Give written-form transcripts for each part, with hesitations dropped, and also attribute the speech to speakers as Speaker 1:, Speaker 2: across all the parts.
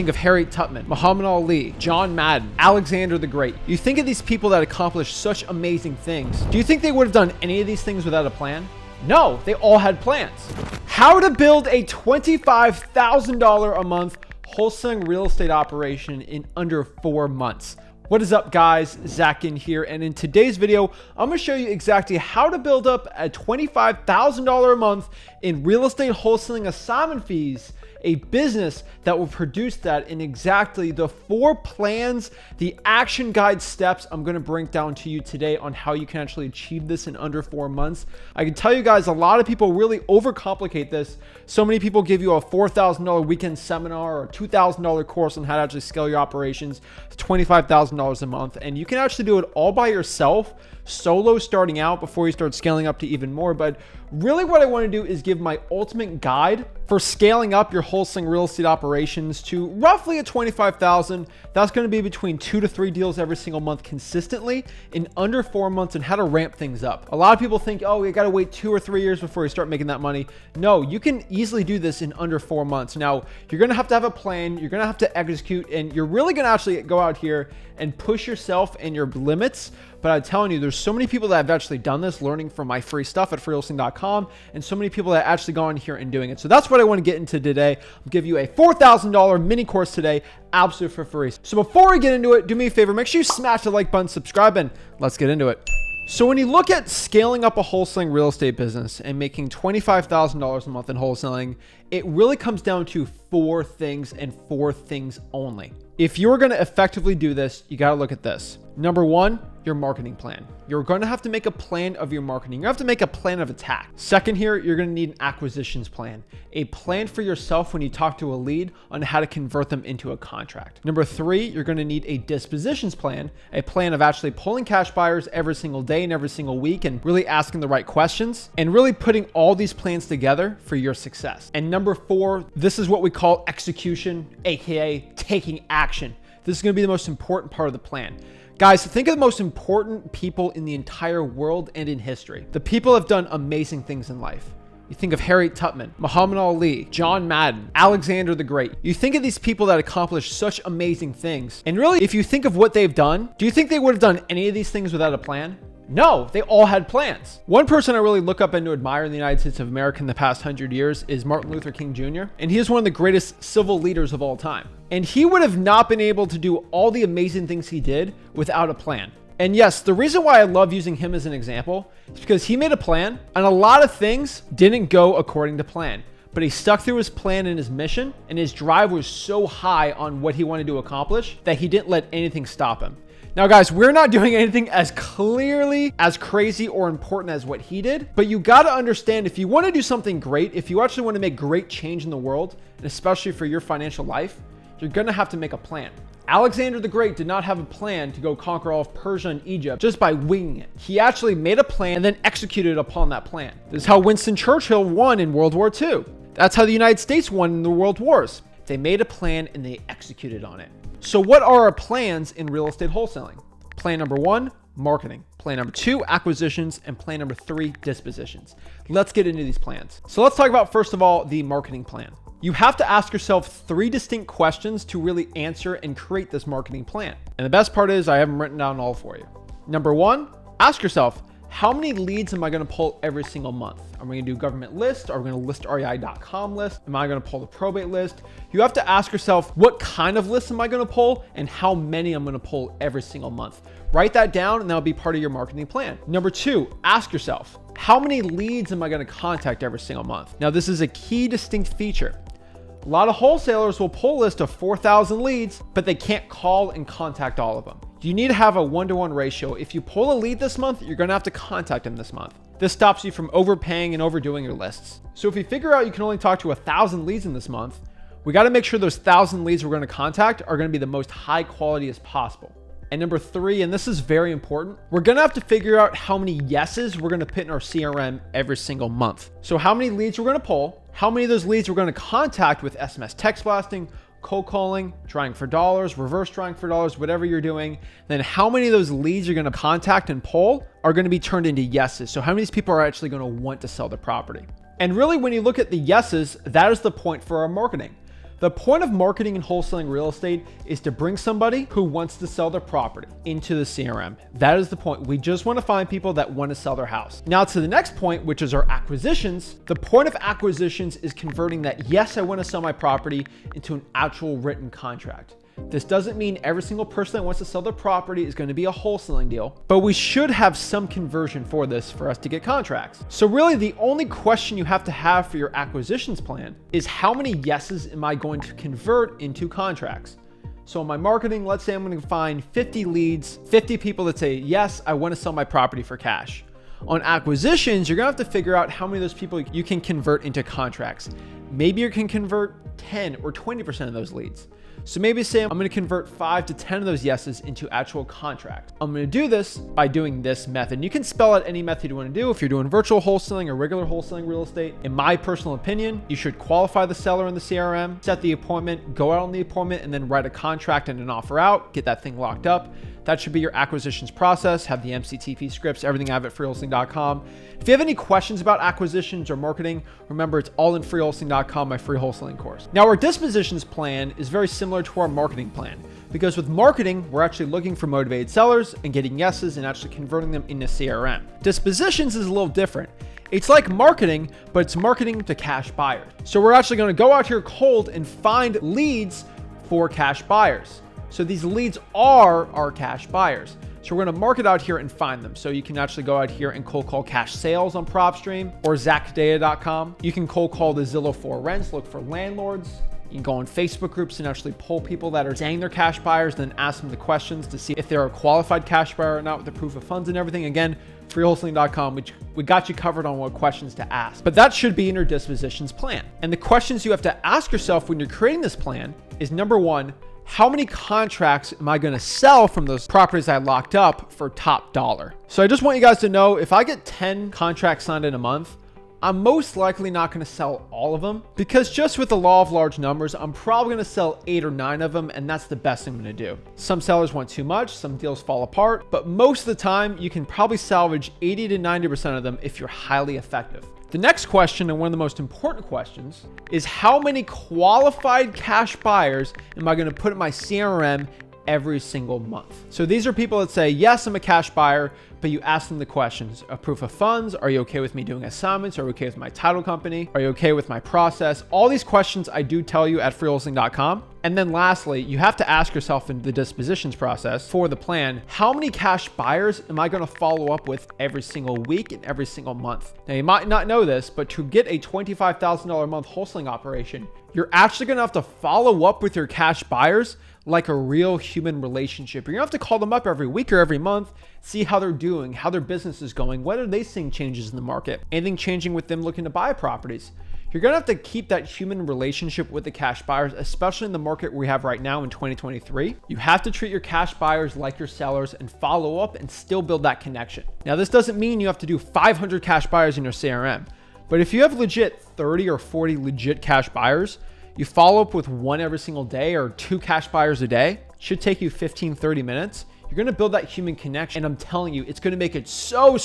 Speaker 1: think of Harriet Tubman, Muhammad Ali, John Madden, Alexander the Great. You think of these people that accomplished such amazing things. Do you think they would have done any of these things without a plan? No, they all had plans. How to build a $25,000 a month wholesaling real estate operation in under 4 months. What is up, guys? Zach in here, and in today's video, I'm going to show you exactly how to build up a $25,000 a month in real estate wholesaling assignment fees, a business that will produce that in exactly the 4 plans, the action guide steps I'm going to bring down to you today on how you can actually achieve this in under 4 months. I can tell you guys, a lot of people really overcomplicate this. So many people give you a $4,000 weekend seminar or a $2,000 course on how to actually scale your operations to $25,000 a month. And you can actually do it all by yourself, solo starting out before you start scaling up to even more. But really what I want to do is give my ultimate guide for scaling up your wholesaling real estate operations to roughly a 25,000. That's going to be between 2 to 3 deals every single month consistently in under 4 months, and how to ramp things up. A lot of people think, oh, you got to wait 2 or 3 years before you start making that money. No, you can easily do this in under 4 months. Now, you're going to have a plan, you're going to have to execute, and you're really going to actually go out here and push yourself and your limits. But I'm telling you, there's so many people that have actually done this, learning from my free stuff at freewholesaling.com, and so many people that actually go on here and doing it. So that's what I want to get into today. I'll give you a $4,000 mini course today, absolutely for free. So before we get into it, do me a favor, make sure you smash the like button, subscribe, and let's get into it. So when you look at scaling up a wholesaling real estate business and making $25,000 a month in wholesaling, it really comes down to 4 things and 4 things only. If you're going to effectively do this, you got to look at this. Number 1, your marketing plan. You're going to have to make a plan of your marketing. You have to make a plan of attack. Second here, you're going to need an acquisitions plan, a plan for yourself when you talk to a lead on how to convert them into a contract. Number 3, you're going to need a dispositions plan, a plan of actually pulling cash buyers every single day and every single week and really asking the right questions and really putting all these plans together for your success. And number 4, this is what we call execution, aka taking action. This is going to be the most important part of the plan. Guys, think of the most important people in the entire world and in history. The people have done amazing things in life. You think of Harriet Tubman, Muhammad Ali, John Madden, Alexander the Great. You think of these people that accomplished such amazing things. And really, if you think of what they've done, do you think they would have done any of these things without a plan? No, they all had plans. One person I really look up and to admire in the United States of America in the past 100 years is Martin Luther King Jr. And he is one of the greatest civil leaders of all time. And he would have not been able to do all the amazing things he did without a plan. And yes, the reason why I love using him as an example is because he made a plan and a lot of things didn't go according to plan. But he stuck through his plan and his mission, and his drive was so high on what he wanted to accomplish that he didn't let anything stop him. Now, guys, we're not doing anything as clearly as crazy or important as what he did, but you got to understand, if you want to do something great, if you actually want to make great change in the world, and especially for your financial life, you're going to have to make a plan. Alexander the Great did not have a plan to go conquer all of Persia and Egypt just by winging it. He actually made a plan and then executed upon that plan. This is how Winston Churchill won in World War II. That's how the United States won in the World Wars. They made a plan and they executed on it. So what are our plans in real estate wholesaling? Plan number 1, marketing. Plan number 2, acquisitions. And plan number 3, dispositions. Let's get into these plans. So let's talk about, first of all, the marketing plan. You have to ask yourself 3 distinct questions to really answer and create this marketing plan. And the best part is I have them written down all for you. Number 1, ask yourself, how many leads am I going to pull every single month? Are we going to do government list? Are we going to list REI.com list? Am I going to pull the probate list? You have to ask yourself, what kind of list am I going to pull and how many I'm going to pull every single month? Write that down and that'll be part of your marketing plan. Number 2, ask yourself, how many leads am I going to contact every single month? Now, this is a key distinct feature. A lot of wholesalers will pull a list of 4,000 leads, but they can't call and contact all of them. You need to have a 1-to-1 ratio. If you pull a lead this month, you're going to have to contact them this month. This stops you from overpaying and overdoing your lists. So if you figure out you can only talk to 1,000 leads in this month, we got to make sure those 1,000 leads we're going to contact are going to be the most high quality as possible. And number 3, and this is very important, we're going to have to figure out how many yeses we're going to put in our CRM every single month. So how many leads we're going to pull, how many of those leads we're going to contact with SMS text blasting, cold calling, trying for dollars, reverse trying for dollars, whatever you're doing, then how many of those leads you're going to contact and pull are going to be turned into yeses. So how many of these people are actually going to want to sell the property? And really, when you look at the yeses, that is the point for our marketing. The point of marketing and wholesaling real estate is to bring somebody who wants to sell their property into the CRM. That is the point. We just want to find people that want to sell their house. Now to the next point, which is our acquisitions. The point of acquisitions is converting that, yes, I want to sell my property, into an actual written contract. This doesn't mean every single person that wants to sell their property is going to be a wholesaling deal, but we should have some conversion for this for us to get contracts. So really the only question you have to have for your acquisitions plan is how many yeses am I going to convert into contracts? So in my marketing, let's say I'm going to find 50 leads, 50 people that say, yes, I want to sell my property for cash. On acquisitions, you're going to have to figure out how many of those people you can convert into contracts. Maybe you can convert 10 or 20% of those leads. So maybe say I'm going to convert 5 to 10 of those yeses into actual contract. I'm going to do this by doing this method. You can spell out any method you want to do if you're doing virtual wholesaling or regular wholesaling real estate. In my personal opinion, you should qualify the seller in the CRM, set the appointment, go out on the appointment, and then write a contract and an offer out, get that thing locked up. That should be your acquisitions process. Have the MCTP scripts, everything I have at freewholesaling.com. If you have any questions about acquisitions or marketing, remember it's all in freewholesaling.com, my free wholesaling course. Now our dispositions plan is very similar to our marketing plan, because with marketing, we're actually looking for motivated sellers and getting yeses and actually converting them into CRM. Dispositions is a little different. It's like marketing, but it's marketing to cash buyers. So we're actually going to go out here cold and find leads for cash buyers. So these leads are our cash buyers. So we're going to market out here and find them. So you can actually go out here and cold call cash sales on PropStream or ZachData.com. You can cold call the Zillow for rents, look for landlords. You can go on Facebook groups and actually poll people that are saying they're cash buyers, then ask them the questions to see if they're a qualified cash buyer or not with the proof of funds and everything. Again, freewholesaling.com, which we got you covered on what questions to ask. But that should be in your dispositions plan. And the questions you have to ask yourself when you're creating this plan is, number one, how many contracts am I going to sell from those properties I locked up for top dollar? So I just want you guys to know, if I get 10 contracts signed in a month, I'm most likely not going to sell all of them, because just with the law of large numbers, I'm probably going to sell 8 or 9 of them, and that's the best I'm going to do. Some sellers want too much, some deals fall apart, but most of the time you can probably salvage 80 to 90% of them if you're highly effective. The next question, and one of the most important questions, is how many qualified cash buyers am I going to put in my CRM every single month? So these are people that say, yes, I'm a cash buyer, but you ask them the questions: a proof of funds, are you okay with me doing assignments, are you okay with my title company, are you okay with my process? All these questions I do tell you at freewholesaling.com. And then lastly, you have to ask yourself in the dispositions process for the plan, how many cash buyers am I going to follow up with every single week and every single month? Now you might not know this, but to get a $25,000 a month wholesaling operation, you're actually going to have to follow up with your cash buyers like a real human relationship. You're gonna have to call them up every week or every month, see how they're doing, how their business is going, what are they seeing changes in the market, anything changing with them looking to buy properties. You're gonna have to keep that human relationship with the cash buyers, especially in the market we have right now in 2023. You have to treat your cash buyers like your sellers and follow up and still build that connection. Now, this doesn't mean you have to do 500 cash buyers in your CRM, but if you have legit 30 or 40 legit cash buyers, you follow up with 1 every single day or 2 cash buyers a day. It should take you 15, 30 minutes. You're going to build that human connection. And I'm telling you, it's going to make it so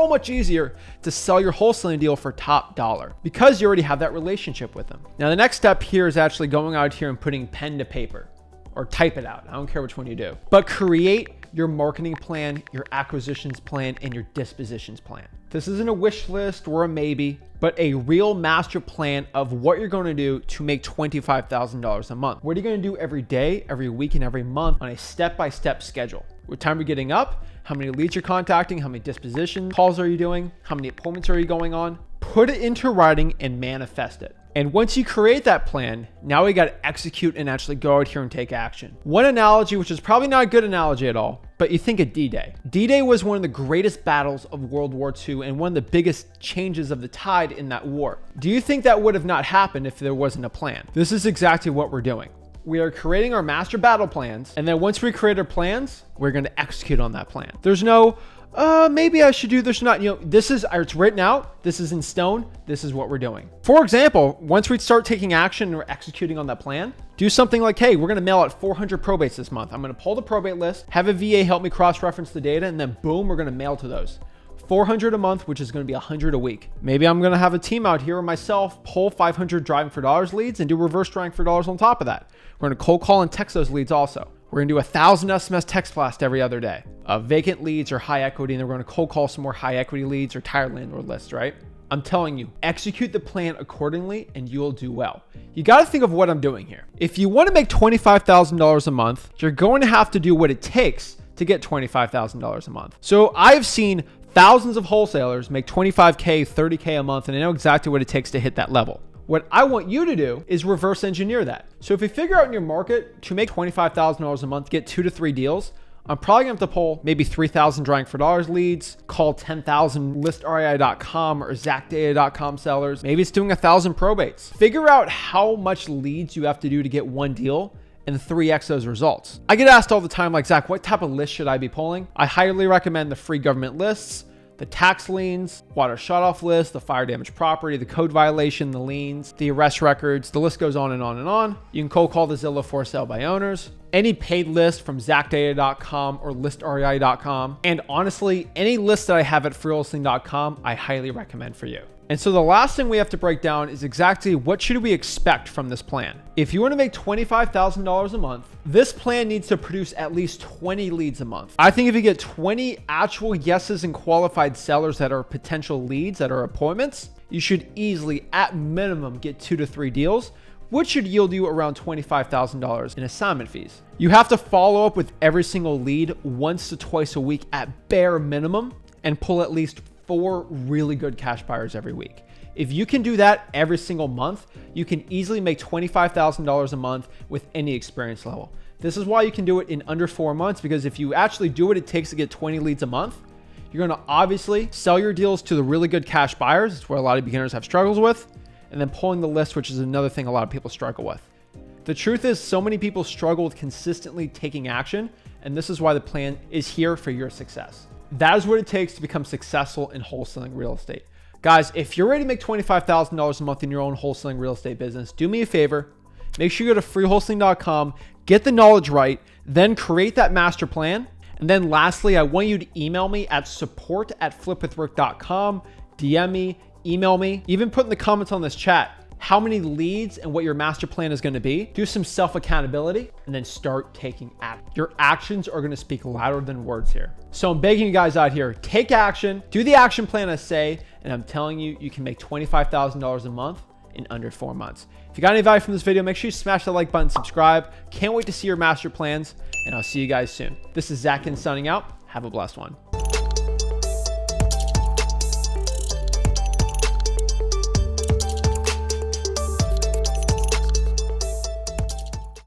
Speaker 1: much easier to sell your wholesaling deal for top dollar because you already have that relationship with them. Now, the next step here is actually going out here and putting pen to paper, or type it out. I don't care which one you do, but create your marketing plan, your acquisitions plan, and your dispositions plan. This isn't a wish list or a maybe, but a real master plan of what you're going to do to make $25,000 a month. What are you going to do every day, every week, and every month on a step-by-step schedule? What time are you getting up? How many leads you're contacting? How many disposition calls are you doing? How many appointments are you going on? Put it into writing and manifest it. And once you create that plan, now we got to execute and actually go out here and take action. One analogy, which is probably not a good analogy at all, but you think of D-Day. D-Day was one of the greatest battles of World War II and one of the biggest changes of the tide in that war. Do you think that would have not happened if there wasn't a plan? This is exactly what we're doing. We are creating our master battle plans, and then once we create our plans, we're going to execute on that plan. There's no, maybe I should do this or not. This is, it's written out. This is in stone. This is what we're doing. For example, once we start taking action and we're executing on that plan, do something like, hey, we're going to mail out 400 probates this month. I'm going to pull the probate list, have a VA help me cross-reference the data, and then boom, we're going to mail to those. 400 a month, which is going to be 100 a week. Maybe I'm going to have a team out here or myself pull 500 driving for dollars leads and do reverse driving for dollars on top of that. We're going to cold call and text those leads also. We're going to do 1,000 SMS text blast every other day of vacant leads or high equity. And then we're going to cold call some more high equity leads or tired landlord lists, right? I'm telling you, execute the plan accordingly and you'll do well. You got to think of what I'm doing here. If you want to make $25,000 a month, you're going to have to do what it takes to get $25,000 a month. So I've seen thousands of wholesalers make 25K, 30K a month, and I know exactly what it takes to hit that level. What I want you to do is reverse engineer that. So if you figure out in your market to make $25,000 a month, get 2 to 3 deals, I'm probably gonna have to pull maybe 3,000 drawing for dollars leads, call 10,000 listrei.com or zachdata.com sellers. Maybe it's doing 1,000 probates. Figure out how much leads you have to do to get 1 deal and 3x those results. I get asked all the time, like, Zach, what type of list should I be pulling? I highly recommend the free government lists, the tax liens, water shutoff list, the fire damage property, the code violation, the liens, the arrest records, the list goes on and on and on. You can cold call the Zillow for sale by owners, any paid list from zachdata.com or listrei.com. And honestly, any list that I have at freewholesaling.com, I highly recommend for you. And so the last thing we have to break down is exactly what should we expect from this plan. If you want to make $25,000 a month, this plan needs to produce at least 20 leads a month. I think if you get 20 actual yeses and qualified sellers that are potential leads, that are appointments, you should easily, at minimum, get 2 to 3 deals, which should yield you around $25,000 in assignment fees. You have to follow up with every single lead once to twice a week at bare minimum and pull at least 4 really good cash buyers every week. If you can do that every single month, you can easily make $25,000 a month with any experience level. This is why you can do it in under 4 months, because if you actually do what it takes to get 20 leads a month, you're going to obviously sell your deals to the really good cash buyers. It's where a lot of beginners have struggles with, and then pulling the list, which is another thing a lot of people struggle with. The truth is, so many people struggle with consistently taking action, and this is why the plan is here for your success. That is what it takes to become successful in wholesaling real estate. Guys, if you're ready to make $25,000 a month in your own wholesaling real estate business, do me a favor. Make sure you go to freewholesaling.com, get the knowledge right, then create that master plan. And then lastly, I want you to email me at support@flipwithrick.com, DM me, email me, even put in the comments on this chat how many leads and what your master plan is going to be. Do some self-accountability and then start taking action. Your actions are going to speak louder than words here. So I'm begging you guys out here, take action, do the action plan I say, and I'm telling you, you can make $25,000 a month in under 4 months. If you got any value from this video, make sure you smash that like button, subscribe. Can't wait to see your master plans, and I'll see you guys soon. This is Zach signing out. Have a blessed one.